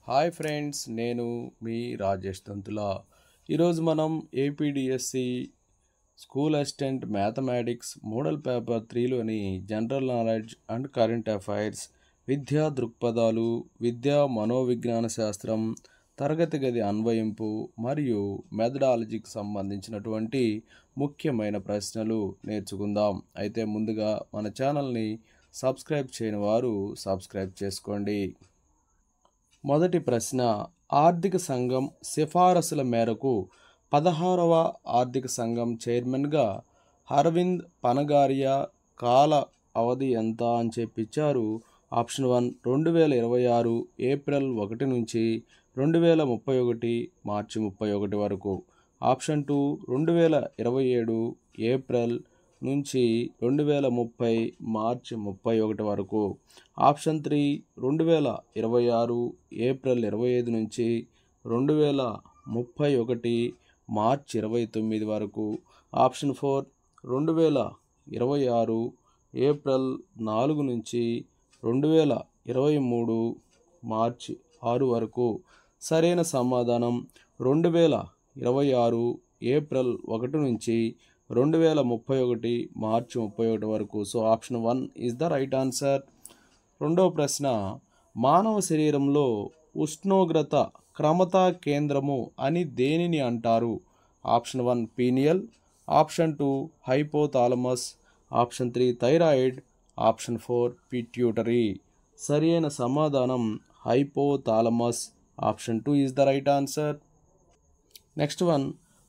Hi friends, నేను మీ రాజేష్ తంతుల. ఈరోజు మనం AP DSC school assistant mathematics model paper 3లోని general knowledge and current affairs, విద్యా దృక్పథాలు, విద్యా మనోవిజ్ఞాన శాస్త్రం, తరగతి గది అన్వయింపు మరియు మెథడాలజీకి సంబంధించినటువంటి ముఖ్యమైన ప్రశ్నలు నేర్చుకుందాం. అయితే ముందుగా మన ఛానల్ని సబ్స్క్రైబ్ చేయని వారు సబ్స్క్రైబ్ చేసుకోండి. మొదటి ప్రశ్న, ఆర్థిక సంఘం సిఫారసుల మేరకు 16వ ఆర్థిక సంఘం చైర్మన్గా అరవింద్ పనగారియా కాల అవధి ఎంత అని చెప్పిచ్చారు. ఆప్షన్ 1 2026 ఏప్రిల్ 1 నుంచి 2031 మార్చి 31 వరకు. ఆప్షన్ 2 2027 ఏప్రిల్ నుంచి 2030 మార్చి 31 వరకు. ఆప్షన్ 3 2026 ఏప్రిల్ 25 నుంచి 2031 మార్చి 29 వరకు. ఆప్షన్ 4 2026 ఏప్రిల్ 4 నుంచి 2023 మార్చి 6 వరకు. సరైన సమాధానం 2026 ఏప్రిల్ 1 నుంచి 2031 మార్చి 31 వరకు. So option 1 is the right answer. రెండవ ప్రశ్న, మానవ శరీరంలో ఉష్ణోగ్రత క్రమతా కేంద్రము అని దేనిని అంటారు? Option 1 pineal, option 2 hypothalamus, option 3 thyroid, option 4 pituitary. సరైన సమాధానం hypothalamus. Option 2 is the right answer. Next one,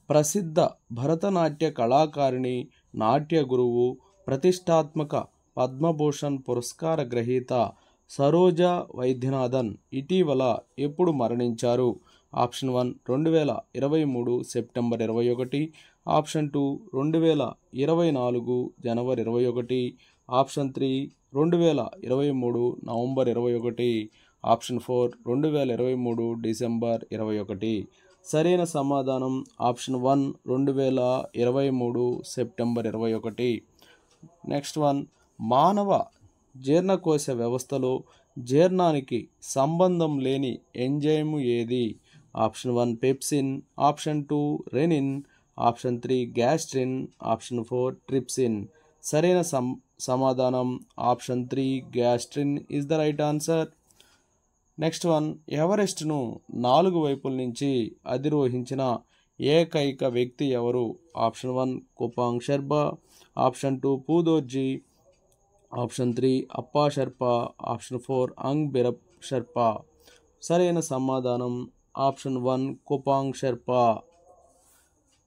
ప్రసిద్ధ భరతనాట్య కళాకారిణి, నాట్య గురువు, ప్రతిష్టాత్మక పద్మభూషణ్ పురస్కార గ్రహీత సరోజా వైద్యనాథన్ ఇటీవల ఎప్పుడు మరణించారు? ఆప్షన్ 1 2023 సెప్టెంబర్ 21, ఆప్షన్ 2 2024 జనవరి 21, ఆప్షన్ 3 2023 నవంబర్ 21, ఆప్షన్ 4 2023 డిసెంబర్ 21. సరైన సమాధానం ఆప్షన్ 1 2023 సెప్టెంబర్ 21. నెక్స్ట్ వన్, మానవ జీర్ణకోశ వ్యవస్థలో జీర్ణానికి సంబంధం లేని ఎంజైము ఏది? Option 1 pepsin, option 2 rennin, option 3 gastrin, option 4 trypsin. సరైన సమాధానం option 3 gastrin is the right answer. Next one, ఎవరెస్ట్ను 4 వైపుల నుంచి అధిరోహించిన ఏకైక వ్యక్తి ఎవరు? Option 1 Kupang Sherpa, option 2 Pudorji, option 3 Appa Sherpa, option 4 Ang Birap Sherpa. సరైన సమాధానం option 1 Kupang Sherpa.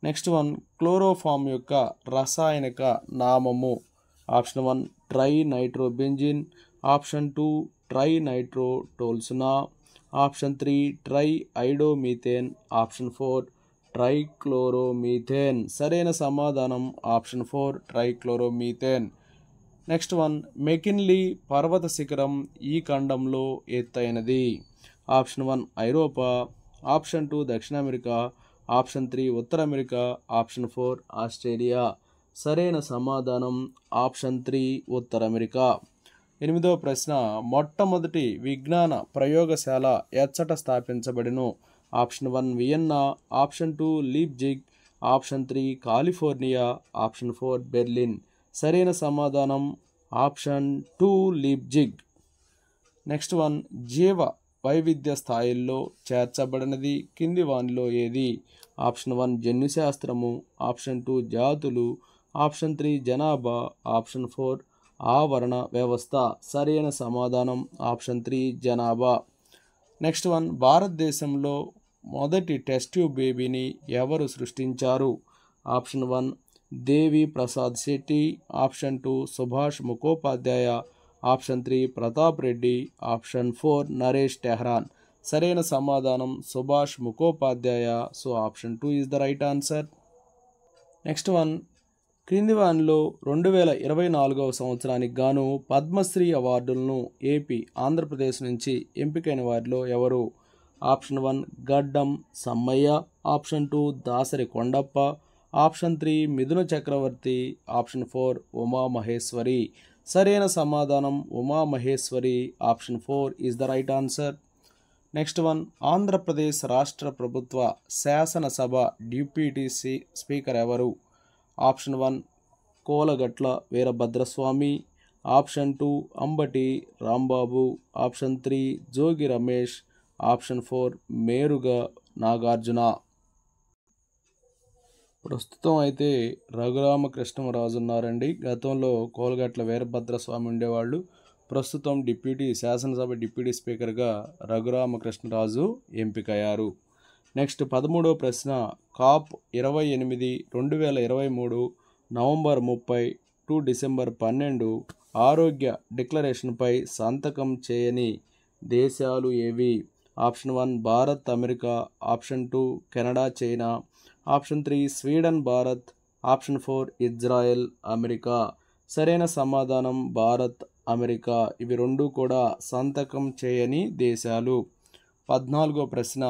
Next one, chloroform యొక్క రసాయనిక నామము? Option 1 trinitrobenzene, option 2 try నైట్రోటోల్సునా, option 3 try ఐడోమీథేన్, option 4 ట్రైక్లోరోమీథేన్. సరైన సమాధానం ఆప్షన్ 4 ట్రైక్లోరోమీథేన్. నెక్స్ట్ వన్, మెకిన్లీ పర్వత శిఖరం ఈ ఖండంలో ఎత్తైనది? ఆప్షన్ 1 ఐరోపా, ఆప్షన్ 2 దక్షిణ అమెరికా, ఆప్షన్ 3 ఉత్తర అమెరికా, ఆప్షన్ 4 ఆస్ట్రేలియా. సరైన సమాధానం ఆప్షన్ 3 ఉత్తర అమెరికా. ఎనిమిదవ ప్రశ్న, మొట్టమొదటి విజ్ఞాన ప్రయోగశాల ఎచ్చట స్థాపించబడిను? Option 1 Vienna, option 2 Leipzig, option 3 California, option 4 Berlin. సరైన సమాధానం ఆప్షన్ 2 లీప్జిగ్. నెక్స్ట్ వన్, జీవ వైవిధ్య స్థాయిల్లో చేర్చబడినది కింది వానిలో ఏది? ఆప్షన్ 1 జన్యుశాస్త్రము, ఆప్షన్ 2 జాతులు, ఆప్షన్ 3 జనాభా, ఆప్షన్ 4 ఆవరణ వ్యవస్థ. సరైన సమాధానం ఆప్షన్ 3 జనాభా. నెక్స్ట్ వన్, భారతదేశంలో మొదటి టెస్ట్ ట్యూబ్ బేబీని ఎవరు సృష్టించారు? Option 1 Devi Prasad Shetty, option 2 Subhash Mukhopadhyay, option 3 Pratap Reddy, option 4 Naresh Trehan. సరైన సమాధానం Subhash Mukhopadhyay. So option 2 is the right answer. Next one, క్రింది వానిలో 2024 సంవత్సరానికి గాను పద్మశ్రీ అవార్డులను ఏపీ, ఆంధ్రప్రదేశ్ నుంచి ఎంపికైన వారిలో ఎవరు? Option 1 Gaddam Sammaiah, option 2 Dasari Kondappa, option 3 Mithuna Chakravarthy, option 4 Umamaheshwari. సరైన సమాధానం Umamaheshwari. Option 4 is the right answer. Next one, Andhra Pradesh రాష్ట్ర ప్రభుత్వ శాసనసభ డిప్యూటీ స్పీకర్ ఎవరు? Option 1 Kolagatla Veerabhadraswamy, option 2 Ambati Rambabu, option 3 Jogi Ramesh, option 4 Meruga Nagarjuna. ప్రస్తుతం అయితే రఘురామకృష్ణరాజు ఉన్నారండి. గతంలో కోలగట్ల వీరభద్రస్వామి ఉండేవాళ్ళు. ప్రస్తుతం శాసనసభ డిప్యూటీ స్పీకర్గా రఘురామకృష్ణరాజు ఎంపికయ్యారు. నెక్స్ట్ 13వ ప్రశ్న, COP 28 2023 నవంబర్ 30 టు డిసెంబర్ 12 ఆరోగ్య డిక్లరేషన్పై సంతకం చేయని దేశాలు ఏవి? Option 1 Bharat America, option 2 Canada China, option 3 Sweden Bharat, option 4 Israel America. సరైన సమాధానం భారత్ అమెరికా. ఇవి రెండు కూడా సంతకం చేయని దేశాలు. 14వ ప్రశ్న,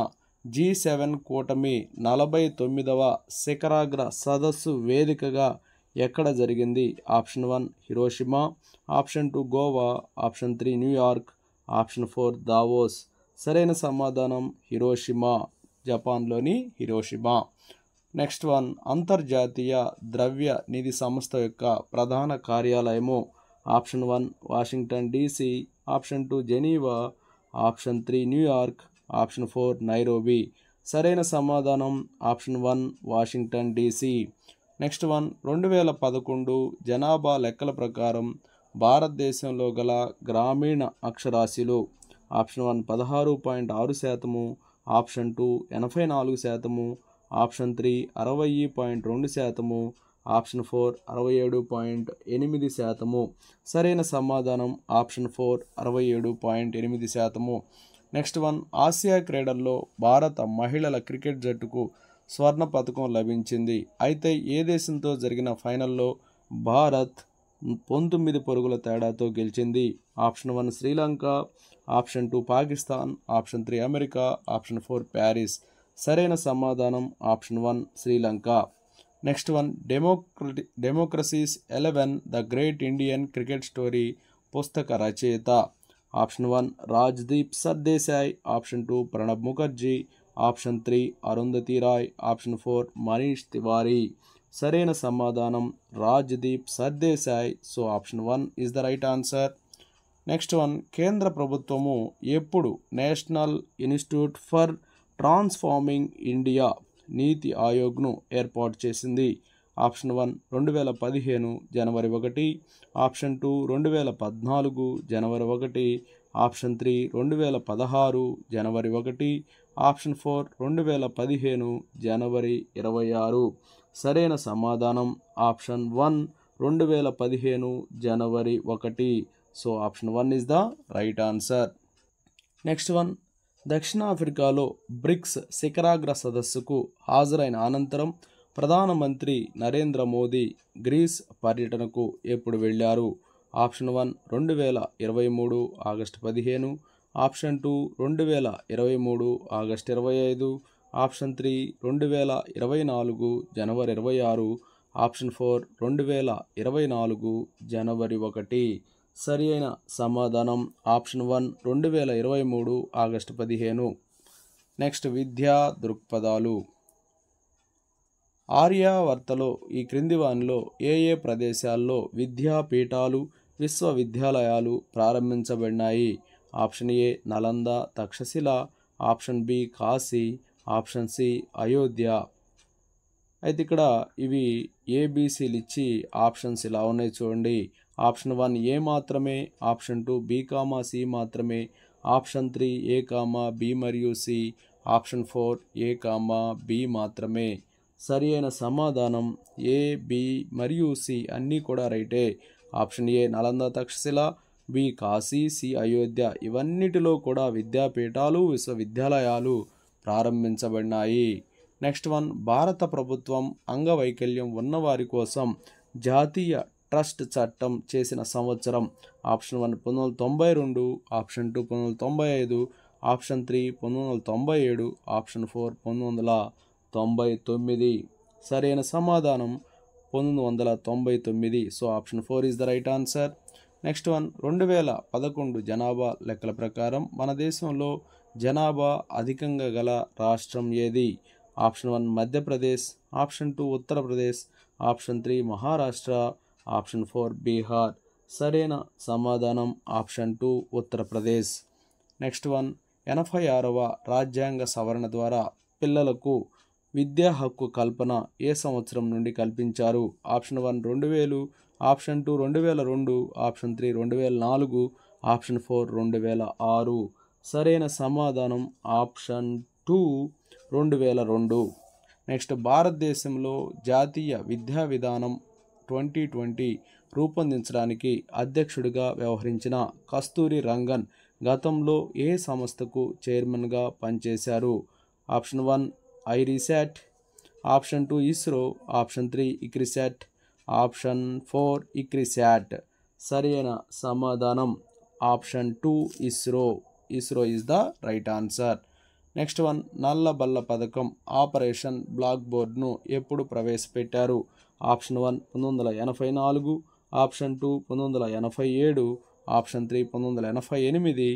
G7 కూటమి 49వ శిఖరాగ్ర సదస్సు వేదికగా ఎక్కడ జరిగింది? Option 1 Hiroshima, option 2 Goa, option 3 New York, option 4 Davos. సరైన సమాధానం హిరోషిమా, జపాన్లోని హిరోషిమా. నెక్స్ట్ వన్, అంతర్జాతీయ ద్రవ్య నిధి సంస్థ యొక్క ప్రధాన కార్యాలయము? Option 1 Washington DC, option 2 Geneva, option 3 New York, option 4 Nairobi. సరైన సమాధానం option 1 Washington DC. Next one, 2011 జనాభా లెక్కల ప్రకారం భారతదేశంలో గల గ్రామీణ అక్షరాస్యులు? Option 1 16.6%, option 2 84%, option 3 60.2%, option 4 67.8%. సరైన సమాధానం ఆప్షన్ 4 67.8%. నెక్స్ట్ వన్, ఆసియా క్రీడల్లో భారత మహిళల క్రికెట్ జట్టుకు స్వర్ణ పథకం లభించింది. అయితే ఏ దేశంతో జరిగిన ఫైనల్లో భారత్ 19 పరుగుల తేడాతో గెలిచింది? Option 1 Sri Lanka, option 2 Pakistan, option 3 America, option 4 Paris. సరైన సమాధానం option 1 Sri Lanka. Next one, democracies 11 the great Indian cricket story పుస్తక రచయిత? Option 1 Rajdeep Sardesai, option 2 Pranab Mukherjee, option 3 Arundhati Roy, option 4 Manish Tewari. సరైన సమాధానం Rajdeep Sardesai. So option 1 is the right answer. Next one, కేంద్ర ప్రభుత్వము ఎప్పుడు national institute for transforming India నీతి ఆయోగ్ను ఏర్పాటు చేసింది? ఆప్షన్ 1 2015 జనవరి 1, ఆప్షన్ 2 2014 జనవరి 1, ఆప్షన్ 3 2016 జనవరి 1, ఆప్షన్ 4 2015 జనవరి 26. సరైన సమాధానం option 1 2015 January 1. So option 1 is the right answer. Next one, దక్షిణాఫ్రికాలో బ్రిక్స్ శిఖరాగ్ర సదస్సుకు హాజరైన అనంతరం ప్రధానమంత్రి నరేంద్ర మోదీ గ్రీస్ పర్యటనకు ఎప్పుడు వెళ్ళారు? Option 1 2023 August 15, option 2 2023 August 25, option 3 2024 జనవరి 26, ఆప్షన్ 4 2024 జనవరి 1. సరి అయిన సమాధానం ఆప్షన్ 1 2023 ఆగస్టు 15. నెక్స్ట్, విద్యా దృక్పథాలు. ఆర్యావర్తలో ఈ క్రింది వానిలో ఏ ఏ ప్రదేశాల్లో విద్యాపీఠాలు విశ్వవిద్యాలయాలు ప్రారంభించబడినాయి? Option A Nalanda Takshashila, option B Kashi, option C Ayodhya. అయితే ఇక్కడ ఇవి ఏబిసిలు ఇచ్చి ఆప్షన్స్ ఇలా ఉన్నాయి చూడండి. ఆప్షన్ 1 ఏ మాత్రమే, ఆప్షన్ 2 బి కామా సి మాత్రమే, ఆప్షన్ 3 ఏ కామా బి మరియు C, option 4 A comma B మాత్రమే. సరి అయిన సమాధానం ఏ, బి మరియు సి అన్నీ కూడా రైటే. Option A Nalanda Takshashila, B Kashi, C Ayodhya ఇవన్నిటిలో కూడా విద్యాపీఠాలు విశ్వవిద్యాలయాలు ప్రారంభించబడినాయి. నెక్స్ట్ వన్, భారత ప్రభుత్వం అంగవైకల్యం ఉన్నవారి కోసం జాతీయ ట్రస్ట్ చట్టం చేసిన సంవత్సరం? Option 1 1992, option 2 1995, option 3 1997, option 4 1999. సరైన సమాధానం 1999. So option 4 is the right answer. Next one, 2011 జనాభా లెక్కల ప్రకారం మన దేశంలో జనాభా అధికంగా గల రాష్ట్రం ఏది? Option 1 Madhya Pradesh, option 2 Uttar Pradesh, option 3 Maharashtra, option 4 Bihar. సరైన సమాధానం ఆప్షన్ 2 ఉత్తరప్రదేశ్. నెక్స్ట్ వన్, 86వ రాజ్యాంగ సవరణ ద్వారా పిల్లలకు విద్యా హక్కు కల్పన ఏ సంవత్సరం నుండి కల్పించారు? Option 1 2000, option 2 2002, option 3 2004, option 4 2006. సరైన సమాధానం ఆప్షన్ 2 2002. నెక్స్ట్, భారతదేశంలో జాతీయ విద్యా విధానం 2020 రూపొందించడానికి అధ్యక్షుడిగా వ్యవహరించిన కస్తూరి రంగన్ గతంలో ఏ సంస్థకు చైర్మన్గా పనిచేశారు? ఆప్షన్ 1 ఐరిసాట్, option 2 ISRO, option 3 ICRISAT, option 4 ICRISAT. సరైన సమాధానం option 2 ISRO. ISRO is the right answer. Next one, నల్లబల్ల పథకం ఆపరేషన్ బ్లాక్ బోర్డ్ను ఎప్పుడు ప్రవేశపెట్టారు? Option 1 1984, option 2 1987, option 3 1988,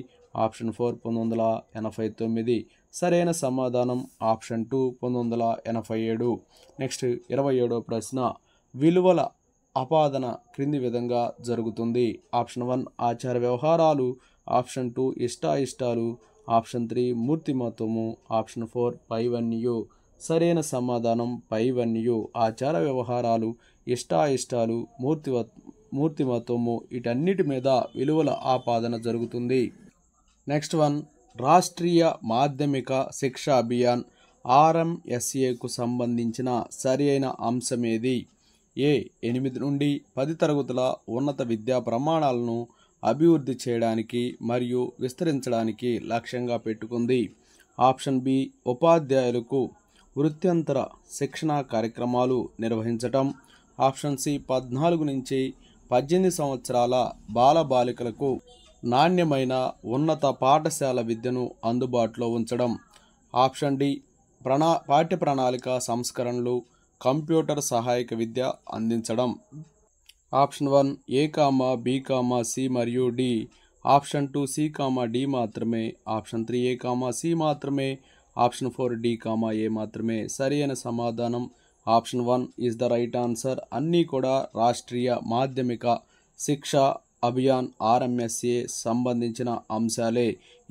option 4 1989. సరైన సమాధానం ఆప్షన్ 2 1987. నెక్స్ట్ 27వ ప్రశ్న, విలువల అపాదన క్రింది విధంగా జరుగుతుంది? ఆప్షన్ 1 ఆచార వ్యవహారాలు, ఆప్షన్ 2 ఇష్టాయిష్టాలు, ఆప్షన్ 3 మూర్తిమత్వము, ఆప్షన్ 4 పైవన్యు. సరైన సమాధానం పైవన్యు. ఆచార వ్యవహారాలు, ఇష్టాయిష్టాలు, మూర్తిమత్వము వీటన్నిటి మీద విలువల ఆపాదన జరుగుతుంది. నెక్స్ట్ వన్, రాష్ట్రీయ మాధ్యమిక శిక్ష అభియాన్ RMSAకు సంబంధించిన సరి అయిన అంశమేది? ఏ 8 నుండి 10 తరగతుల ఉన్నత విద్యా ప్రమాణాలను అభివృద్ధి చేయడానికి మరియు విస్తరించడానికి లక్ష్యంగా పెట్టుకుంది. ఆప్షన్ బి ఉపాధ్యాయులకు వృత్యంతర శిక్షణా కార్యక్రమాలు నిర్వహించటం, ఆప్షన్ సి 14 నుంచి 18 సంవత్సరాల బాలబాలికలకు నాణ్యమైన ఉన్నత పాఠశాల విద్యను అందుబాటులో ఉంచడం, ఆప్షన్ డి పాఠ్య ప్రణాళిక సంస్కరణలు, కంప్యూటర్ సహాయక విద్య అందించడం. ఆప్షన్ 1 A, B, C మరియు డి, ఆప్షన్ 2 C, D మాత్రమే, ఆప్షన్ 3 A, C మాత్రమే, ఆప్షన్ 4 D, A మాత్రమే. సరి అయిన సమాధానం option 1 is the right answer. అన్నీ కూడా రాష్ట్రీయ మాధ్యమిక శిక్ష అభియాన్ RMSA సంబంధించిన అంశాలే.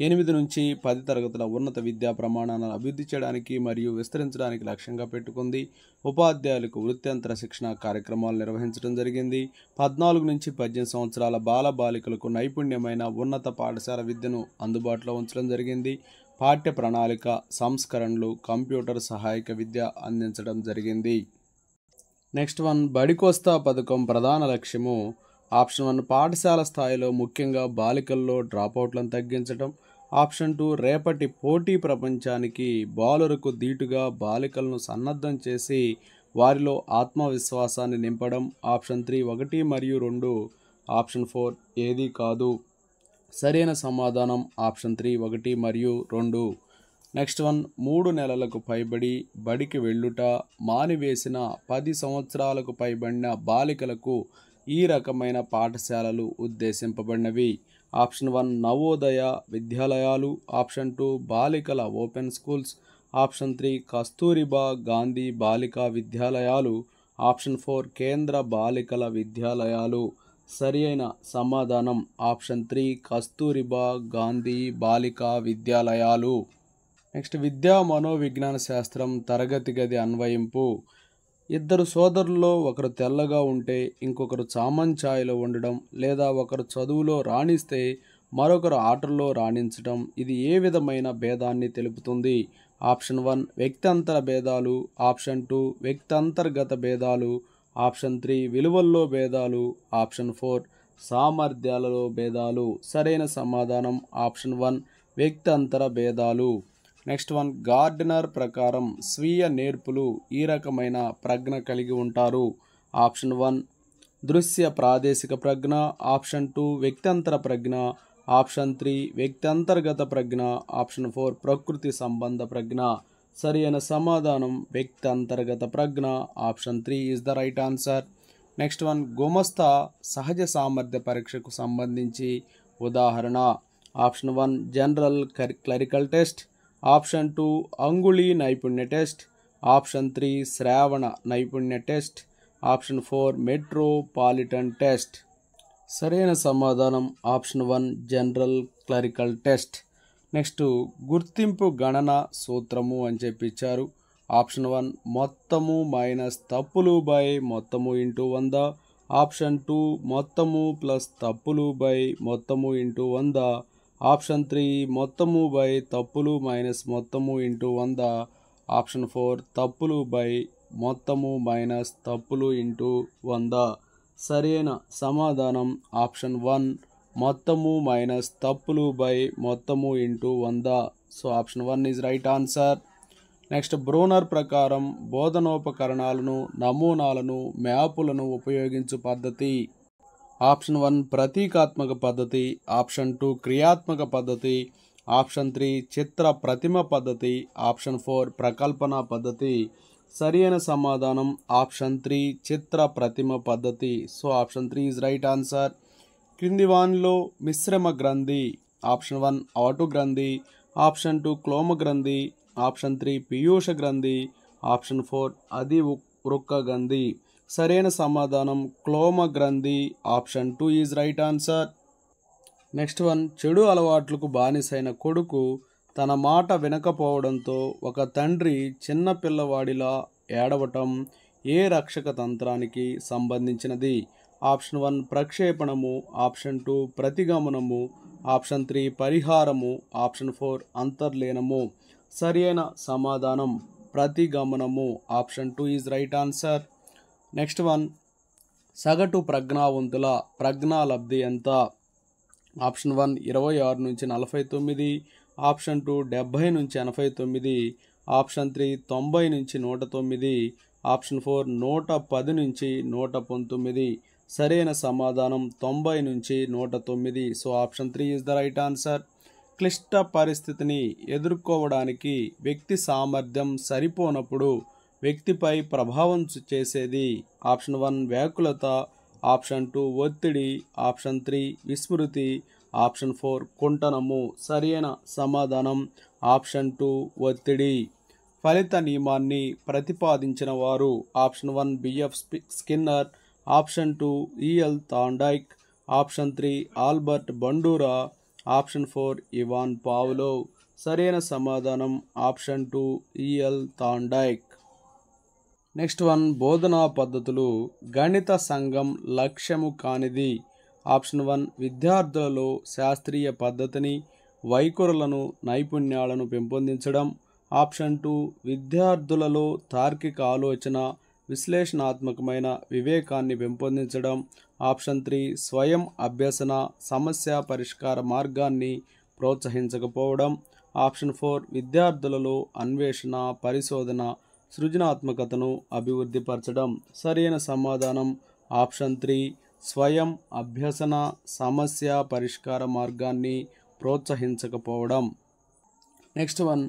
8 నుంచి 10 తరగతుల ఉన్నత విద్యా ప్రమాణాలను అభివృద్ధి చేయడానికి మరియు విస్తరించడానికి లక్ష్యంగా పెట్టుకుంది. ఉపాధ్యాయులకు వృత్యంతర శిక్షణ కార్యక్రమాలు నిర్వహించడం జరిగింది. 14 నుంచి 18 సంవత్సరాల బాలబాలికలకు నైపుణ్యమైన ఉన్నత పాఠశాల విద్యను అందుబాటులో ఉంచడం జరిగింది. పాఠ్య ప్రణాళిక సంస్కరణలు, కంప్యూటర్ సహాయక విద్య అందించడం జరిగింది. నెక్స్ట్ వన్, బడికోస్తా పథకం ప్రధాన లక్ష్యము. ఆప్షన్ 1 పాఠశాల స్థాయిలో ముఖ్యంగా బాలికల్లో డ్రాపౌట్లను తగ్గించడం, ఆప్షన్ 2 రేపటి పోటీ ప్రపంచానికి బాలురకు ధీటుగా బాలికలను సన్నద్ధం చేసి వారిలో ఆత్మవిశ్వాసాన్ని నింపడం, ఆప్షన్ 3 1 మరియు 2, ఆప్షన్ 4 ఏది కాదు. సరైన సమాధానం ఆప్షన్ 3 1 మరియు 2. నెక్స్ట్ వన్, 3 నెలలకు పైబడి బడికి వెళ్ళుట మానివేసిన 10 సంవత్సరాలకు పైబడిన బాలికలకు ఈ రకమైన పాఠశాలలు ఉద్దేశింపబడినవి. ఆప్షన్ 1 నవోదయ విద్యాలయాలు, ఆప్షన్ 2 బాలికల open schools, option 3 Kasturba Gandhi Balika విద్యాలయాలు, ఆప్షన్ 4 కేంద్ర బాలికల విద్యాలయాలు. సరి అయిన సమాధానం ఆప్షన్ 3 కస్తూరిబా గాంధీ బాలికా విద్యాలయాలు. నెక్స్ట్, విద్యా మనోవిజ్ఞాన శాస్త్రం తరగతి గది అన్వయింపు. ఇద్దరు సోదరుల్లో ఒకరు తెల్లగా ఉంటే ఇంకొకరు చామంచాయలో ఉండడం, లేదా ఒకరు చదువులో రాణిస్తే మరొకరు ఆటల్లో రాణించడం, ఇది ఏ విధమైన భేదాన్ని తెలుపుతుంది? ఆప్షన్ 1 వ్యక్తంతర భేదాలు, ఆప్షన్ 2 వ్యక్తంతర్గత భేదాలు, ఆప్షన్ 3 విలువల్లో భేదాలు, ఆప్షన్ 4 సామర్థ్యాలలో భేదాలు. సరైన సమాధానం ఆప్షన్ 1 వ్యక్తంతర భేదాలు. నెక్స్ట్ వన్, గార్డెనర్ ప్రకారం స్వీయ నేర్పులు ఈ రకమైన ప్రజ్ఞ కలిగి ఉంటారు. ఆప్షన్ 1 దృశ్య ప్రాదేశిక ప్రజ్ఞ, ఆప్షన్ 2 వ్యక్తంతర ప్రజ్ఞ, ఆప్షన్ 3 వ్యక్తంతర్గత ప్రజ్ఞ, ఆప్షన్ 4 ప్రకృతి సంబంధ ప్రజ్ఞ. సరి అయిన సమాధానం వ్యక్తంతర్గత ప్రజ్ఞ. Option 3 is the right answer. Next one, గుమస్తా సహజ సామర్థ్య పరీక్షకు సంబంధించి ఉదాహరణ. Option 1 general clerical test, option 2 అంగుళీ నైపుణ్య టెస్ట్, ఆప్షన్ 3 శ్రావణ నైపుణ్య టెస్ట్, ఆప్షన్ 4 మెట్రోపాలిటన్ టెస్ట్. సరైన సమాధానం option 1 general clerical test. Next గుర్తింపు గణన సూత్రము అని చెప్పి ఇచ్చారు. ఆప్షన్ 1 మొత్తము మైనస్ తప్పులు బై మొత్తము ఇంటూ 100, ఆప్షన్ 2 మొత్తము ప్లస్ తప్పులు బై మొత్తము ఇంటూ 100, ఆప్షన్ 3 మొత్తము బై తప్పులు మైనస్ మొత్తము ఇంటూ 100, ఆప్షన్ 4 తప్పులు బై మొత్తము మైనస్ తప్పులు ఇంటూ 100. సరైన సమాధానం ఆప్షన్ 1 మొత్తము మైనస్ తప్పులు బై మొత్తము into 100. So option 1 is right answer. Next Bruner ప్రకారం బోధనోపకరణాలను, నమూనాలను, మ్యాపులను ఉపయోగించు పద్ధతి. ఆప్షన్ 1 ప్రతీకాత్మక పద్ధతి, ఆప్షన్ 2 క్రియాత్మక పద్ధతి, ఆప్షన్ 3 చిత్ర ప్రతిమ పద్ధతి, ఆప్షన్ 4 ప్రకల్పన పద్ధతి. సరైన సమాధానం ఆప్షన్ 3 చిత్ర ప్రతిమ పద్ధతి. So option 3 is right answer. క్రింది వానిలో మిశ్రమ గ్రంథి. ఆప్షన్ 1 ఆటు గ్రంథి, ఆప్షన్ 2 క్లోమ గ్రంథి, ఆప్షన్ 3 పీయూష గ్రంథి, ఆప్షన్ 4 అది వృక్క గ్రంథి. సరైన సమాధానం క్లోమ గ్రంథి. Option 2 is right answer. Next one చెడు అలవాట్లకు బానిసైన కొడుకు తన మాట వినకపోవడంతో ఒక తండ్రి చిన్న పిల్లవాడిలా ఏడవటం ఏ రక్షక తంత్రానికి సంబంధించినది? ఆప్షన్ 1 ప్రక్షేపణము, ఆప్షన్ 2 ప్రతిగమనము, ఆప్షన్ 3 పరిహారము, ఆప్షన్ 4 అంతర్లీనము. సరైన సమాధానం ప్రతిగమనము. Option 2 is right answer. Next one సగటు ప్రజ్ఞావంతుల ప్రజ్ఞాలబ్ధి ఎంత? ఆప్షన్ 1 26 నుంచి 49, ఆప్షన్ 2 70 నుంచి 89, ఆప్షన్ 3 90 నుంచి 109, ఆప్షన్ 4 110 నుంచి 119. సరైన సమాధానం 90 నుంచి 109. So option 3 is the right answer. క్లిష్ట పరిస్థితిని ఎదుర్కోవడానికి వ్యక్తి సామర్థ్యం సరిపోనప్పుడు వ్యక్తిపై ప్రభావం చేసేది. ఆప్షన్ 1 వ్యాకులత, ఆప్షన్ 2 ఒత్తిడి, ఆప్షన్ 3 విస్మృతి, ఆప్షన్ 4 కుంటనము. సరైన సమాధానం ఆప్షన్ 2 ఒత్తిడి. ఫలిత నియమాన్ని ప్రతిపాదించిన వారు option 1 BF Skinner, option 2 EL Thorndike, option 3 Albert Bandura, option 4 Ivan Pavlov. సరైన సమాధానం option 2 EL Thorndike. Next one బోధనా పద్ధతులు గణిత సంఘం లక్ష్యము కానిది. ఆప్షన్ 1 విద్యార్థులలో శాస్త్రీయ పద్ధతిని, వైఖరులను, నైపుణ్యాలను పెంపొందించడం, ఆప్షన్ 2 విద్యార్థులలో తార్కిక ఆలోచన, విశ్లేషణాత్మకమైన వివేకాన్ని పెంపొందించడం, ఆప్షన్ 3 స్వయం అభ్యసన, సమస్య పరిష్కార మార్గాన్ని ప్రోత్సహించకపోవడం, ఆప్షన్ 4 విద్యార్థులలో అన్వేషణ, పరిశోధన, సృజనాత్మకతను అభివృద్ధిపరచడం. సరైన సమాధానం ఆప్షన్ 3 స్వయం అభ్యసన, సమస్య పరిష్కార మార్గాన్ని ప్రోత్సహించకపోవడం. నెక్స్ట్ వన్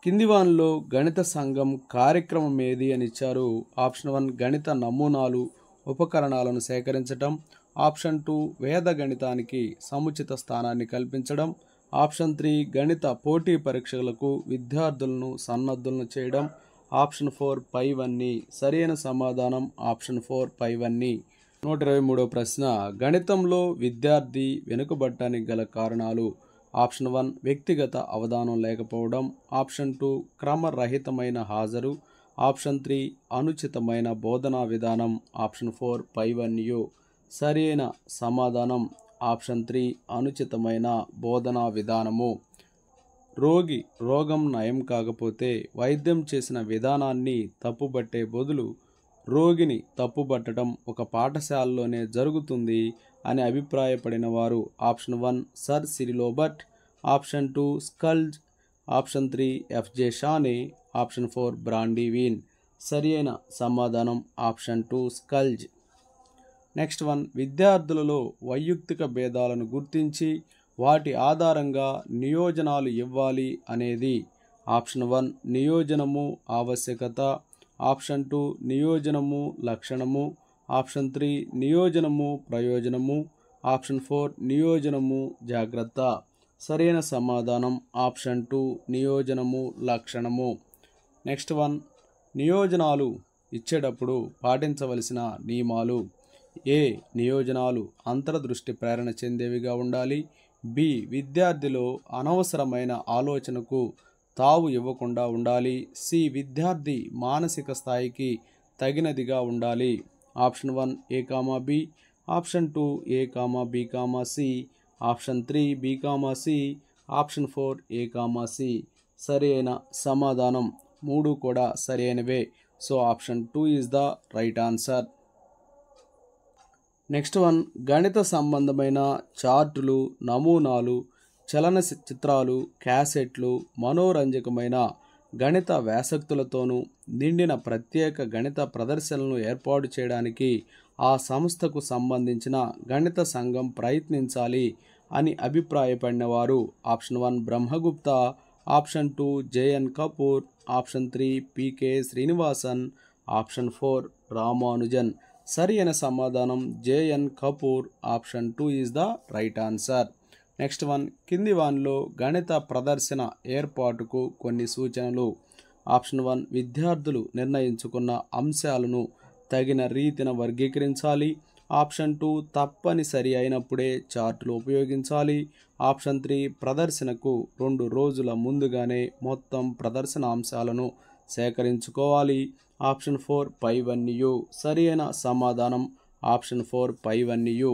కింది వానిలో గణిత సంఘం కార్యక్రమం ఏది అని ఇచ్చారు. ఆప్షన్ 1 గణిత నమూనాలు, ఉపకరణాలను సేకరించడం, ఆప్షన్ 2 వేద గణితానికి సముచిత స్థానాన్ని కల్పించడం, ఆప్షన్ 3 గణిత పోటీ పరీక్షలకు విద్యార్థులను సన్నద్ధులను చేయడం, ఆప్షన్ 4 పైవన్నీ. సరైన సమాధానం ఆప్షన్ 4 పైవన్నీ. 123వ ప్రశ్న గణితంలో విద్యార్థి వెనుకబడటానికి గల కారణాలు. ఆప్షన్ 1 వ్యక్తిగత అవధానం లేకపోవడం, ఆప్షన్ 2 క్రమరహితమైన హాజరు, ఆప్షన్ 3 అనుచితమైన బోధనా విధానం, ఆప్షన్ 4 పైవన్యు. సరైన సమాధానం ఆప్షన్ 3 అనుచితమైన బోధనా విధానము. రోగం నయం కాకపోతే వైద్యం చేసిన విధానాన్ని తప్పుబట్టే బదులు రోగిని తప్పుబట్టడం ఒక పాఠశాలలోనే జరుగుతుంది అని అభిప్రాయపడిన వారు option 1 sir Cyril Obert, option 2 స్కల్జ్, ఆప్షన్ 3 ఎఫ్జే షానే, ఆప్షన్ 4 బ్రాండీ వీన్. సరైన సమాధానం ఆప్షన్ 2 స్కల్జ్. నెక్స్ట్ వన్ విద్యార్థులలో వైయక్తిక భేదాలను గుర్తించి వాటి ఆధారంగా నియోజనాలు ఇవ్వాలి అనేది. ఆప్షన్ 1 నియోజనము ఆవశ్యకత, ఆప్షన్ 2 నియోజనము లక్షణము, ఆప్షన్ 3 నియోజనము ప్రయోజనము, ఆప్షన్ 4 నియోజనము జాగ్రత్త. సరైన సమాధానం ఆప్షన్ 2 నియోజనము లక్షణము. నెక్స్ట్ వన్, నియోజనాలు ఇచ్చేటప్పుడు పాటించవలసిన నియమాలు. ఏ, నియోజనాలు అంతర్దృష్టి ప్రేరణ చెందేవిగా ఉండాలి. బి, విద్యార్థిలో అనవసరమైన ఆలోచనకు తావు ఇవ్వకుండా ఉండాలి. సి, విద్యార్థి మానసిక స్థాయికి తగినదిగా ఉండాలి. Option 1 A comma B, option 2 A comma B comma C, option 3 B comma C, option 4 A comma C. సరి అయిన సమాధానం 3 కూడా సరి అయినవే. So option 2 is the right answer. Next one, గణిత సంబంధమైన చార్టులు, నమూనాలు, చలన చిత్రాలు, క్యాసెట్లు, మనోరంజకమైన గణిత వ్యాసక్తులతోనూ నిండిన ప్రత్యేక గణిత ప్రదర్శనలను ఏర్పాటు చేయడానికి ఆ సంస్థకు సంబంధించిన గణిత సంఘం ప్రయత్నించాలి అని అభిప్రాయపడినవారు. Option 1 Brahmagupta, option 2 JN Kapur, option 3 PK Srinivasan, option 4 Ramanujan. సరి అయిన సమాధానం JN Kapur. Option 2 is the right answer. Next one, కింది వానిలో గణిత ప్రదర్శన ఏర్పాటుకు కొన్ని సూచనలు. ఆప్షన్ 1 విద్యార్థులు నిర్ణయించుకున్న అంశాలను తగిన రీతిన వర్గీకరించాలి. ఆప్షన్ 2 తప్పనిసరి అయినప్పుడే చార్టులు ఉపయోగించాలి. ఆప్షన్ 3 ప్రదర్శనకు 2 రోజుల ముందుగానే మొత్తం ప్రదర్శన అంశాలను సేకరించుకోవాలి. ఆప్షన్ 4 పైవన్నీయు. సరి అయిన సమాధానం ఆప్షన్ 4 పైవన్నీయు.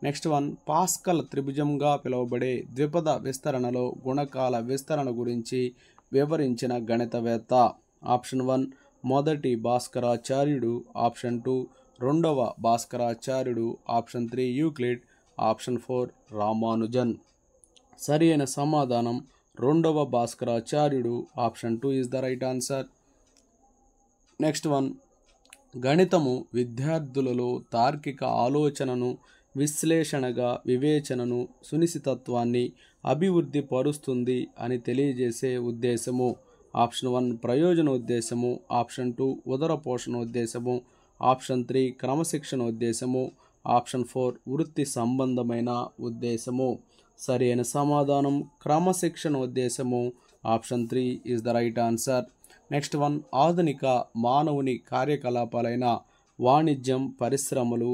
నెక్స్ట్ వన్, పాస్కల్ త్రిభుజంగా పిలువబడే ద్విపద విస్తరణలో గుణకాల విస్తరణ గురించి వివరించిన గణితవేత్త. ఆప్షన్ 1 మొదటి భాస్కరాచార్యుడు, ఆప్షన్ 2 రెండవ భాస్కరాచార్యుడు, ఆప్షన్ 3 యూక్లిడ్, ఆప్షన్ 4 రామానుజన్. సరి అయిన సమాధానం రెండవ భాస్కరాచార్యుడు. Option 2 is the right answer. Next one, గణితము విద్యార్థులలో తార్కిక ఆలోచనను, విశ్లేషణగా వివేచనను, సునిశ్చితత్వాన్ని అభివృద్ధి పరుస్తుంది అని తెలియజేసే ఉద్దేశము. ఆప్షన్ 1 ప్రయోజన ఉద్దేశము, ఆప్షన్ 2 ఉదర పోషణ ఉద్దేశము, ఆప్షన్ 3 క్రమశిక్షణ ఉద్దేశము, ఆప్షన్ 4 వృత్తి సంబంధమైన ఉద్దేశము. సరి అయిన సమాధానం క్రమశిక్షణ ఉద్దేశము. Option 3 is the right answer. Next one, ఆధునిక మానవుని కార్యకలాపాలైన వాణిజ్యం, పరిశ్రమలు,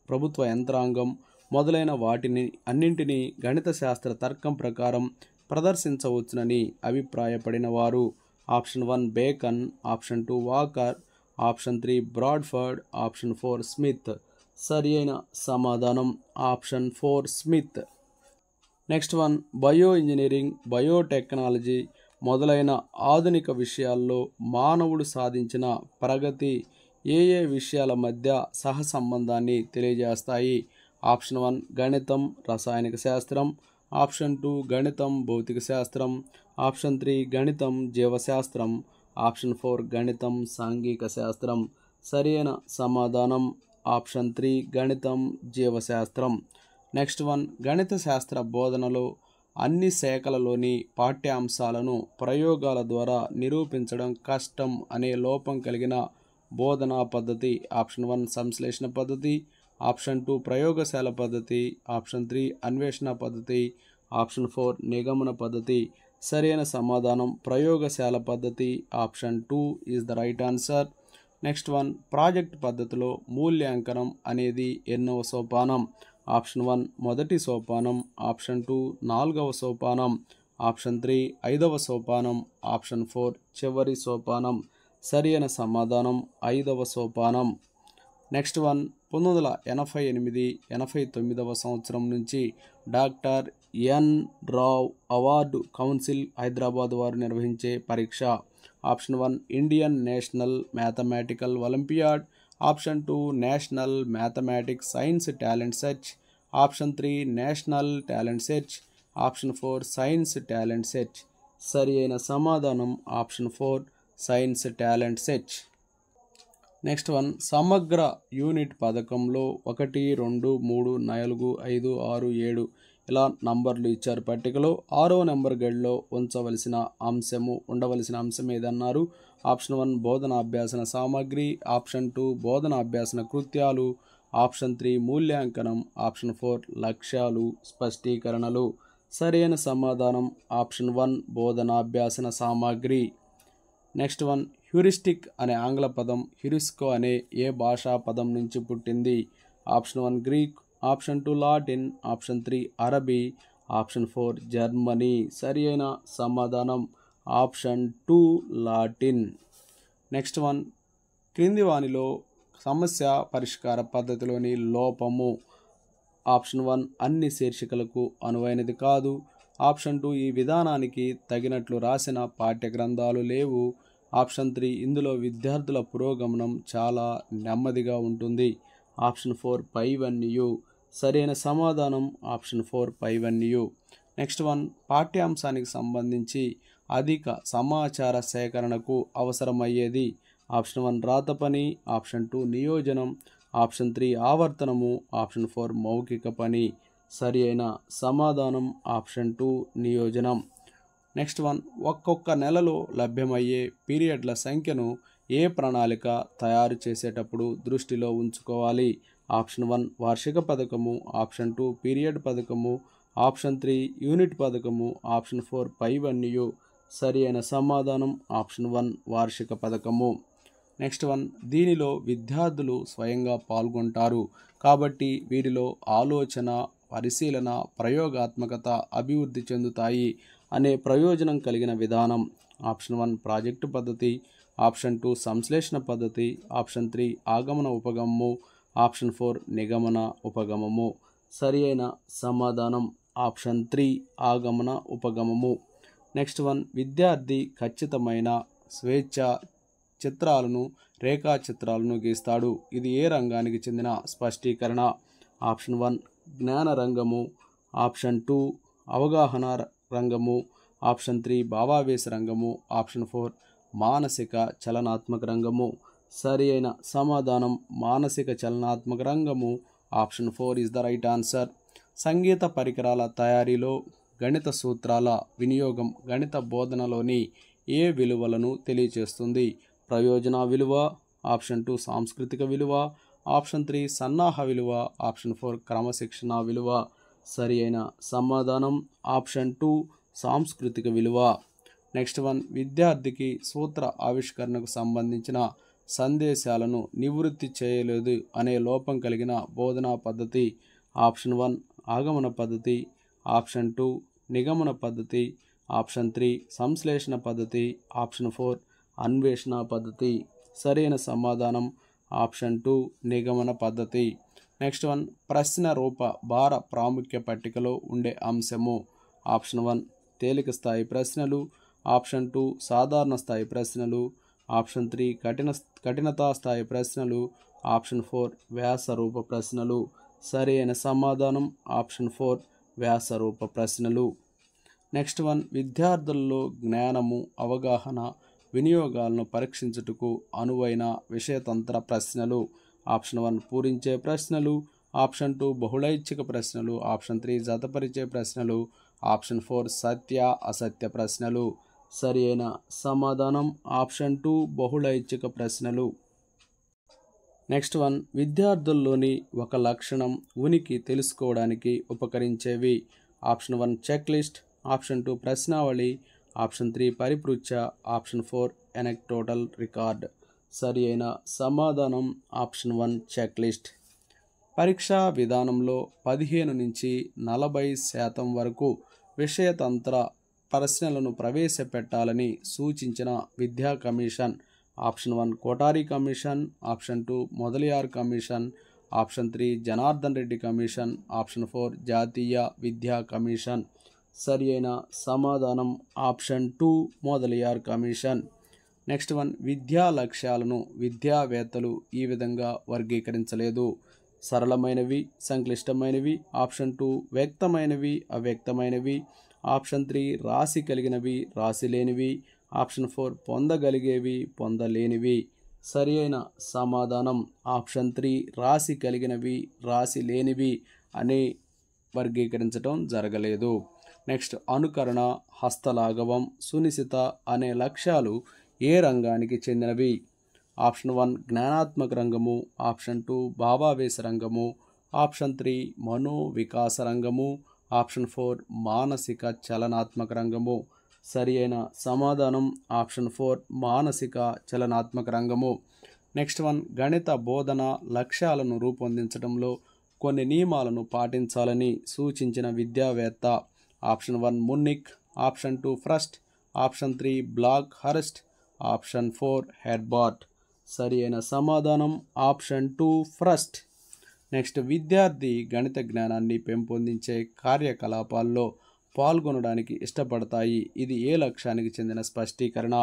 ప్రభుత్వ యంత్రాంగం మొదలైన వాటిని అన్నింటినీ గణిత శాస్త్ర తర్కం ప్రకారం ప్రదర్శించవచ్చునని అభిప్రాయపడిన వారు. Option 1 bacon, option 2 walker, option 3 Bradford, option 4 Smith. సరి అయిన సమాధానం option 4 Smith. Next one, bio engineering, biotechnology మొదలైన ఆధునిక విషయాల్లో మానవుడు సాధించిన ప్రగతి ఏ ఏ విషయాల మధ్య సహసంబంధాన్ని తెలియజేస్తాయి. ఆప్షన్ 1 గణితం, రసాయనిక శాస్త్రం, ఆప్షన్ 2 గణితం, భౌతిక శాస్త్రం, ఆప్షన్ 3 గణితం, జీవశాస్త్రం, ఆప్షన్ 4 గణితం, సాంఘిక శాస్త్రం. సరి అయిన సమాధానం ఆప్షన్ 3 గణితం, జీవశాస్త్రం. నెక్స్ట్ వన్, గణిత శాస్త్ర బోధనలో అన్ని శాఖలలోని పాఠ్యాంశాలను ప్రయోగాల ద్వారా నిరూపించడం కష్టం అనే లోపం కలిగిన బోధనా పద్ధతి. ఆప్షన్ 1 సంశ్లేషణ పద్ధతి, ఆప్షన్ 2 ప్రయోగశాల పద్ధతి, ఆప్షన్ 3 అన్వేషణ పద్ధతి, ఆప్షన్ 4 నిగమన పద్ధతి. సరైన సమాధానం ప్రయోగశాల పద్ధతి. Option 2 is the right answer. Next one, project పద్ధతిలో మూల్యాంకనం అనేది ఎన్నవ సోపానం. ఆప్షన్ 1 మొదటి సోపానం, ఆప్షన్ 2 4వ సోపానం, ఆప్షన్ 3 5వ సోపానం, ఆప్షన్ 4 చివరి సోపానం. సరి అయిన సమాధానం 5వ సోపానం. నెక్స్ట్ వన్, 1988-89వ సంవత్సరం నుంచి doctor N Rao award council Hyderabad వారు నిర్వహించే పరీక్ష. Option 1 Indian national mathematical olympiad, option 2 national mathematics science talent search, option 3 national talent search, option 4 science talent search. సరి అయిన సమాధానం option 4 science talent search. Next one, సమగ్ర యూనిట్ పథకంలో 1, 2, 3, 4, 5, 6, 7 ఇలా నంబర్లు ఇచ్చారు పట్టికలో. 6వ నెంబర్ గడిలో ఉండవలసిన అంశం ఏదన్నారు. ఆప్షన్ 1 బోధన అభ్యాసన సామగ్రి, ఆప్షన్ 2 బోధన అభ్యాసన కృత్యాలు, ఆప్షన్ 3 మూల్యాంకనం, ఆప్షన్ 4 లక్ష్యాలు స్పష్టీకరణలు. సరైన సమాధానం ఆప్షన్ 1 బోధనాభ్యాసన సామాగ్రి. నెక్స్ట్ వన్, హ్యూరిస్టిక్ అనే ఆంగ్ల పదం హ్యూరిస్కో అనే ఏ భాషా పదం నుంచి పుట్టింది? Option 1 Greek, option 2 Latin, option 3 అరబీ, ఆప్షన్ 4 జర్మనీ. సరి అయిన సమాధానం ఆప్షన్ 2 లాటిన్. నెక్స్ట్ వన్, క్రింది వానిలో సమస్య పరిష్కార పద్ధతిలోని లోపము. ఆప్షన్ 1 అన్ని శీర్షికలకు అనువైనది కాదు. ఆప్షన్ 2 ఈ విధానానికి తగినట్లు రాసిన పాఠ్య గ్రంథాలు లేవు. ఆప్షన్ 3 ఇందులో విద్యార్థుల పురోగమనం చాలా నెమ్మదిగా ఉంటుంది. ఆప్షన్ 4 పైవన్నీయు. సరైన సమాధానం ఆప్షన్ 4 పైవన్నీయు. నెక్స్ట్ వన్, పాఠ్యాంశానికి సంబంధించి అధిక సమాచార సేకరణకు అవసరమయ్యేది. ఆప్షన్ 1 రాత పని, ఆప్షన్ 2 నియోజనం, ఆప్షన్ 3 ఆవర్తనము, ఆప్షన్ 4 మౌఖిక పని. సరి అయిన సమాధానం ఆప్షన్ 2 నియోజనం. నెక్స్ట్ వన్, ఒక్కొక్క నెలలో లభ్యమయ్యే పీరియడ్ల సంఖ్యను ఏ ప్రణాళిక తయారు చేసేటప్పుడు దృష్టిలో ఉంచుకోవాలి? ఆప్షన్ 1 వార్షిక పథకము, ఆప్షన్ 2 పీరియడ్ పథకము, ఆప్షన్ 3 యూనిట్ పథకము, ఆప్షన్ 4 పైవన్నీయు. సరి అయిన సమాధానం ఆప్షన్ 1 వార్షిక పథకము. నెక్స్ట్ వన్, దీనిలో విద్యార్థులు స్వయంగా పాల్గొంటారు కాబట్టి వీరిలో ఆలోచన, పరిశీలన, ప్రయోగాత్మకత అభివృద్ధి చెందుతాయి అనే ప్రయోజనం కలిగిన విధానం. ఆప్షన్ 1 ప్రాజెక్టు పద్ధతి, ఆప్షన్ 2 సంశ్లేషణ పద్ధతి, ఆప్షన్ 3 ఆగమన ఉపగమము, ఆప్షన్ 4 నిగమన ఉపగమము. సరి అయిన సమాధానం ఆప్షన్ 3 ఆగమన ఉపగమము. నెక్స్ట్ వన్, విద్యార్థి ఖచ్చితమైన స్వేచ్ఛ చిత్రాలను, రేఖాచిత్రాలను గీస్తాడు. ఇది ఏ రంగానికి చెందిన స్పష్టీకరణ? ఆప్షన్ 1 జ్ఞాన రంగము, ఆప్షన్ 2 అవగాహన రంగము, ఆప్షన్ 3 భావావేశ రంగము, ఆప్షన్ 4 మానసిక చలనాత్మక రంగము. సరి అయిన సమాధానం మానసిక చలనాత్మక రంగము. Option 4 is the right answer. సంగీత పరికరాల తయారీలో గణిత సూత్రాల వినియోగం గణిత బోధనలోని ఏ విలువలను తెలియచేస్తుంది? ప్రయోజన విలువ, ఆప్షన్ 2 సాంస్కృతిక విలువ, ఆప్షన్ 3 సన్నాహ విలువ, ఆప్షన్ 4 క్రమశిక్షణ విలువ. సరి అయిన సమాధానం ఆప్షన్ 2 సాంస్కృతిక విలువ. నెక్స్ట్ వన్, విద్యార్థికి సూత్ర ఆవిష్కరణకు సంబంధించిన సందేశాలను నివృత్తి చేయలేదు అనే లోపం కలిగిన బోధనా పద్ధతి. ఆప్షన్ 1 ఆగమన పద్ధతి, ఆప్షన్ 2 నిగమన పద్ధతి, ఆప్షన్ 3 సంశ్లేషణ పద్ధతి, ఆప్షన్ 4 అన్వేషణ పద్ధతి. సరైన సమాధానం ఆప్షన్ 2 నిగమన పద్ధతి. నెక్స్ట్ వన్, ప్రశ్న రూప భార ప్రాముఖ్య పట్టికలో ఉండే అంశము. ఆప్షన్ 1 తేలిక స్థాయి ప్రశ్నలు, ఆప్షన్ 2 సాధారణ స్థాయి ప్రశ్నలు, ఆప్షన్ 3 కఠినతా స్థాయి ప్రశ్నలు, ఆప్షన్ 4 వ్యాసరూప ప్రశ్నలు. సరి అయిన సమాధానం ఆప్షన్ 4 వ్యాసరూప ప్రశ్నలు. నెక్స్ట్ వన్, విద్యార్థుల్లో జ్ఞానము, అవగాహన, వినియోగాలను పరీక్షించుటకు అనువైన విషయతంత్ర ప్రశ్నలు. ఆప్షన్ 1 పూరించే ప్రశ్నలు, ఆప్షన్ 2 బహుళైచ్ఛిక ప్రశ్నలు, ఆప్షన్ 3 జతపరిచే ప్రశ్నలు, ఆప్షన్ 4 సత్య అసత్య ప్రశ్నలు. సరి అయిన సమాధానం ఆప్షన్ 2 బహుళైచ్ఛిక ప్రశ్నలు. నెక్స్ట్ వన్, విద్యార్థుల్లోని ఒక లక్షణం ఉనికి తెలుసుకోవడానికి ఉపకరించేవి. ఆప్షన్ 1 చెక్ లిస్ట్, ఆప్షన్ 2 ప్రశ్నావళి, ఆప్షన్ 3 పరిపృచ్ఛ, ఆప్షన్ 4 ఎనెక్టోటల్ రికార్డ్. సరి అయిన సమాధానం ఆప్షన్ 1 చెక్ లిస్ట్. పరీక్షా విధానంలో 15 నుంచి 40% వరకు విషయతంత్ర ప్రశ్నలను ప్రవేశపెట్టాలని సూచించిన విద్యా commission. Option 1 Kothari commission, option 2 Mudaliar commission, option 3 Janardhan Reddy commission, option 4 జాతీయ విద్యా కమిషన్. సరి అయిన సమాధానం option 2 Mudaliar commission. Next one, విద్యా లక్ష్యాలను విద్యావేత్తలు ఈ విధంగా వర్గీకరించలేదు. సరళమైనవి, సంక్లిష్టమైనవి, ఆప్షన్ 2 వ్యక్తమైనవి, అవ్యక్తమైనవి, ఆప్షన్ 3 రాశి కలిగినవి, రాశి లేనివి, ఆప్షన్ 4 పొందగలిగేవి, పొందలేనివి. సరి అయిన సమాధానం ఆప్షన్ 3 రాశి కలిగినవి, రాశి లేనివి అని వర్గీకరించడం జరగలేదు. నెక్స్ట్, అనుకరణ, హస్తలాఘవం, సునిశిత అనే లక్ష్యాలు ఏ రంగానికి చెందినవి? ఆప్షన్ 1 జ్ఞానాత్మక రంగము, ఆప్షన్ 2 భావావేశ రంగము, ఆప్షన్ 3 మనో వికాస రంగము, ఆప్షన్ 4 మానసిక చలనాత్మక రంగము. సరి అయిన సమాధానం ఆప్షన్ 4 మానసిక చలనాత్మక రంగము. నెక్స్ట్ వన్, గణిత బోధన లక్ష్యాలను రూపొందించడంలో కొన్ని నియమాలను పాటించాలని సూచించిన విద్యావేత్త. ఆప్షన్ 1 మున్నిక్, option 2 Frost, option 3 Blackhurst, option 4 Herbart. సరి అయిన సమాధానం ఆప్షన్ 2 ఫ్రస్ట్. నెక్స్ట్, విద్యార్థి గణిత జ్ఞానాన్ని పెంపొందించే కార్యకలాపాల్లో పాల్గొనడానికి ఇష్టపడతాయి. ఇది ఏ లక్ష్యానికి చెందిన స్పష్టీకరణ?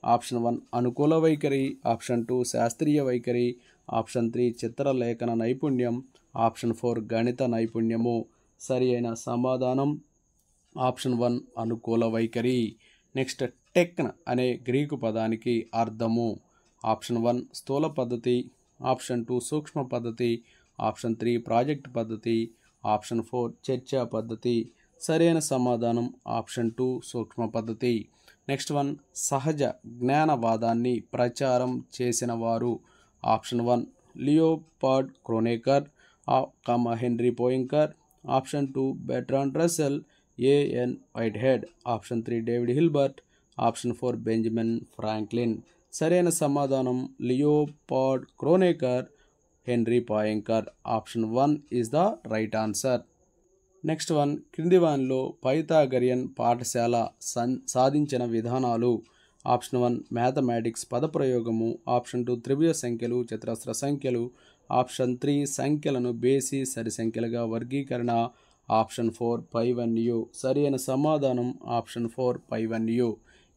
ఆప్షన్ 1 అనుకూల వైఖరి, ఆప్షన్ 2 శాస్త్రీయ వైఖరి, ఆప్షన్ 3 చిత్రలేఖన నైపుణ్యం, ఆప్షన్ 4 గణిత నైపుణ్యము. సరి అయిన సమాధానం ఆప్షన్ 1 అనుకూల వైఖరి. నెక్స్ట్, టెక్న్ అనే గ్రీకు పదానికి అర్థము. ఆప్షన్ 1 స్థూల పద్ధతి, ఆప్షన్ 2 సూక్ష్మ పద్ధతి, ఆప్షన్ 3 ప్రాజెక్ట్ పద్ధతి, ఆప్షన్ 4 చర్చా పద్ధతి. సరైన సమాధానం ఆప్షన్ 2 సూక్ష్మ పద్ధతి. నెక్స్ట్ వన్, సహజ జ్ఞానవాదాన్ని ప్రచారం చేసిన వారు. Option 1 Leopold Kronecker, Henri Poincare, option 2 Bertrand Russell, AN Whitehead, option 3 David Hilbert, option 4 Benjamin Franklin. సరైన సమాధానం Leopold Kronecker, Henri Poincare. Option 1 is the right answer. Next one, క్రింది వానిలో పైథాగరియన్ పాఠశాల సాధించిన విధానాలు. ఆప్షన్ 1 మ్యాథమెటిక్స్ పదప్రయోగము, ఆప్షన్ 2 త్రిభుజ సంఖ్యలు చతురస్ర సంఖ్యలు, ఆప్షన్ 3 సంఖ్యలను బేసి సరి సంఖ్యలుగా వర్గీకరణ, ఆప్షన్ 4 పైవన్యు. సరి అయిన సమాధానం ఆప్షన్ 4 పైవన్యు.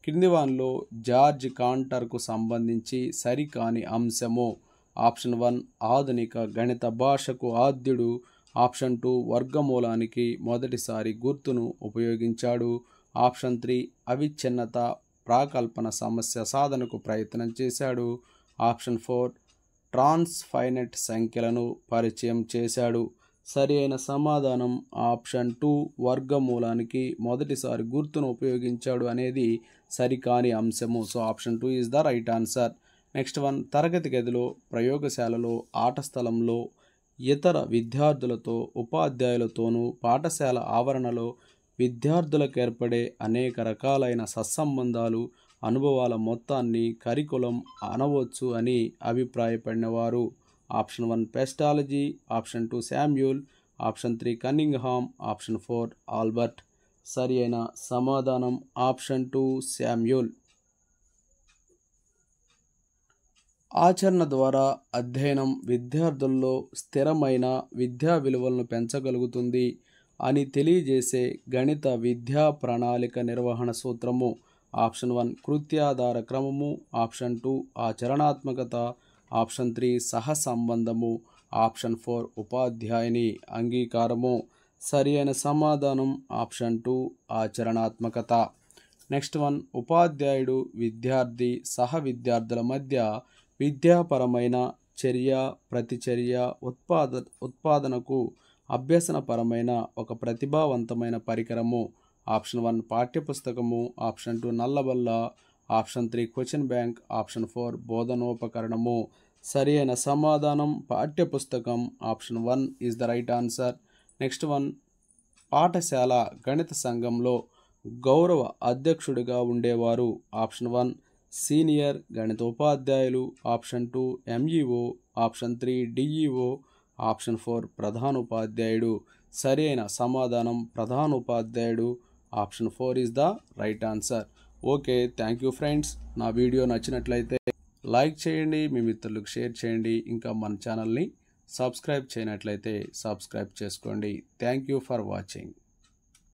క్రింది వానిలో జార్జ్ కాంటర్కు సంబంధించి సరికాని అంశము. ఆప్షన్ 1 ఆధునిక గణిత భాషకు ఆద్యుడు, ఆప్షన్ 2 వర్గమూలానికి మొదటిసారి గుర్తును ఉపయోగించాడు, ఆప్షన్ 3 అవిచ్ఛిన్నత ప్రాకల్పన సమస్య సాధనకు ప్రయత్నం చేశాడు, ఆప్షన్ 4 ట్రాన్స్ఫైనైట్ సంఖ్యలను పరిచయం చేశాడు. సరి అయిన సమాధానం ఆప్షన్ 2 వర్గమూలానికి మొదటిసారి గుర్తును ఉపయోగించాడు అనేది సరికాని అంశము. So option 2 is the right answer. Next one, తరగతి గదిలో, ప్రయోగశాలలో, ఆట స్థలంలో, ఇతర విద్యార్థులతో, ఉపాధ్యాయులతోనూ, పాఠశాల ఆవరణలో విద్యార్థులకు ఏర్పడే అనేక రకాలైన సత్సంబంధాలు, అనుభవాల మొత్తాన్ని కరికులం అనవచ్చు అని అభిప్రాయపడినవారు. Option 1 Pestalozzi, option 2 Samuel, option 3 Cunningham, option 4 Albert. సరి అయిన సమాధానం ఆప్షన్ 2 శామ్యూల్. ఆచరణ ద్వారా అధ్యయనం విద్యార్థుల్లో స్థిరమైన విద్యా విలువలను పెంచగలుగుతుంది అని తెలియజేసే గణిత విద్యా ప్రణాళిక నిర్వహణ సూత్రము. ఆప్షన్ 1 కృత్యాధార క్రమము, ఆప్షన్ 2 ఆచరణాత్మకత, ఆప్షన్ 3 సహసంబంధము, ఆప్షన్ 4 ఉపాధ్యాయుని అంగీకారము. సరి అయిన సమాధానం ఆప్షన్ 2 ఆచరణాత్మకత. నెక్స్ట్ వన్, ఉపాధ్యాయుడు విద్యార్థి సహ విద్యార్థుల మధ్య విద్యాపరమైన చర్య ప్రతిచర్య ఉత్పాదనకు అభ్యసనపరమైన ఒక ప్రతిభావంతమైన పరికరము. ఆప్షన్ 1 పాఠ్యపుస్తకము, ఆప్షన్ 2 నల్లబల్ల, ఆప్షన్ 3 క్వశ్చన్ బ్యాంక్, ఆప్షన్ 4 బోధనోపకరణము. సరి అయిన సమాధానం పాఠ్యపుస్తకం, option 1 is the right answer. Next one, పాఠశాల గణిత సంఘంలో గౌరవ అధ్యక్షుడిగా ఉండేవారు. ఆప్షన్ 1 సీనియర్ గణిత ఉపాధ్యాయులు, option 2 MEO, option 3 DEO, option 4 ప్రధానోపాధ్యాయుడు. సరి అయిన సమాధానం ప్రధానోపాధ్యాయుడు, option 4 is the right answer. Okay, thank you friends. నా వీడియో నచ్చినట్లయితే లైక్ చేయండి, మీ మిత్రులకు షేర్ చేయండి, ఇంకా మన ఛానల్ని సబ్స్క్రైబ్ చేయనట్లయితే సబ్స్క్రైబ్ చేసుకోండి. Thank you for watching.